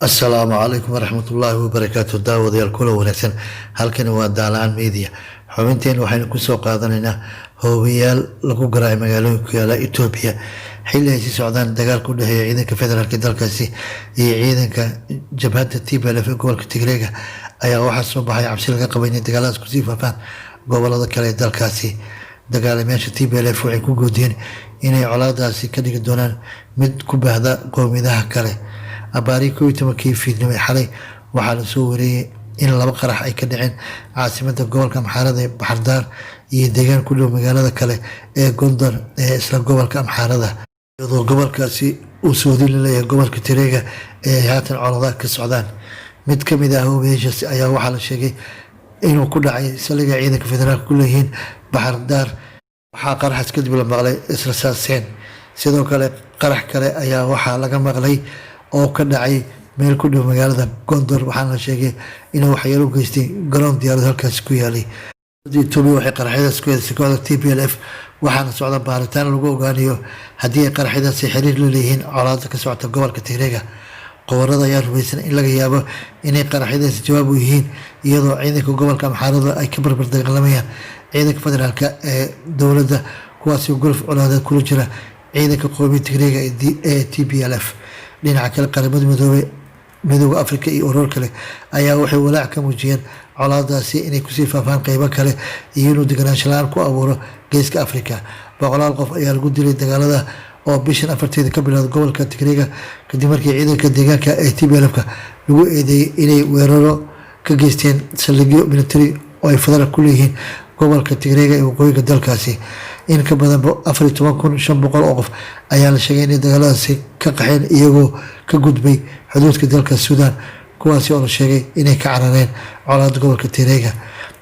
السلام عليكم ورحمة الله وبركاته. داوديال كله ونكسن halkani waa daalaan media xubinteen waxaynu ku soo qaadanaynaa hoobiyaal lagu garaacay magaalooyinka ku yaala Itoobiya xilli ay socdaan dagaal ku dhaxeeya ciidanka federaalka dalkaasi iyo ciidanka jabhadda TPLF ee gobolka Tigreega ayaa waxaa soo baxay cabsi laga qabo in dagaaladaas ku sii faafaan gobolada kale ee dalkaasi. dagaalamayaasha TPLF waxay ku goodiyeen inay colaadaasi ka dhigi doonaan mid ku baahda qowmiyadaha kale. abaari ku tobankii fiidnimo xalay waxaa la soo wareeyay in laba qarax ay ka dhaceen caasimadda gobolka Amxaarada ee Baxardaar iyo deegaan ku dhow magaalada kale ee Gondar ee isla gobolka Amxaarada, iyadoo gobolkaasi uu soo dilayo gobolka Tigreega ee haatan colaadaha ka socdaan. mid ka mid ah hoobiyaashaasi ayaa waxaa la sheegay inuu ku dhacay saldhigga ciidanka federaalka ku leeyihiin Baxardaar. waxaa qaraxaas kadib la maqlay israsaaseen. sidoo kale qarax kale ayaa waxaa laga maqlay oo ka dhacay meel ku dhow magaalada Gondar, waxaana la sheegay inuu waxyeelo u geystay garoon diyaarad halkaas ku yaalay. Itoobiya waxay qaraxyadaas ku yeeshay kooxda TPLF, waxaana socda baaritaan lagu ogaanayo haddii ay qaraxyadaasi xiriir la leeyihiin colaadda ka socota gobolka Tigreega. qoborada ayaa rumaysan in laga yaabo inay qaraxyadaasi jawaab u yihiin, iyadoo ciidanka gobolka Amxaarada ay ka barbar dagaalamayaan ciidanka federaalka ee dowladda, kuwaasi guluf colaadeed kula jira ciidanka qowmiyadda Tigreega ee TPLF. dhinaca kale qaramada midowga Afrika iyo urur kale ayaa waxay walaac ka muujiyeen colaadaasi inay kusii faafaan qaybo kale iyo inuu deganaansho la'aan ku abuuro geeska Afrika. boqolaal qof ayaa lagu dilay dagaalada oo bishan afarteeda ka bilowday gobolka Tigreega kadib markii ciidanka deegaanka ee TPLF lagu eedeeyay inay weeraro ka geysteen saldhigyo military oo ay federaalka ku leeyihiin gobolka Tigreega ee waqooyiga dalkaasi. in ka badan 14,500 oo qof ayaa la sheegay in dagaaladaasi ka qaxeen iyagoo ka gudbay xuduudka dalka Suudaan, kuwaasi oo la sheegay inay ka carareen colaadda gobolka Tigreega.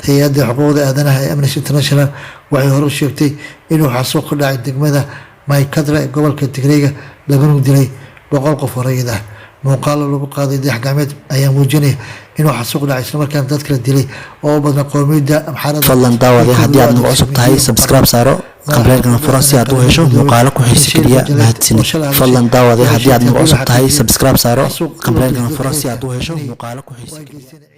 hay'adda xuquuqda aadanaha ee Amnesty International waxay hore u sheegtay inuu xasuuq ka dhacay degmada Maykadra ee gobolka Tigreega laguna dilay 100 qof oo rayid ah. muuqaalo lagu qaaday dayax gacmeed ayaa muujinaya inuu xasuuq dhacay isla markaana dad kala dilay oo u badnaa qowmiyadda Amxaarada. fadlan daawade haddii aad nagu cusub tahay subscribe saaro qambeelkana furo si aad u hesho muuqaalo ku xiisa kaliya mahadsanid. fadlan daawade haddii aad nagu cusub tahay subscribe saaro qambeelkana furo si aad u hesho muuqaalo ku xiisa kaliya.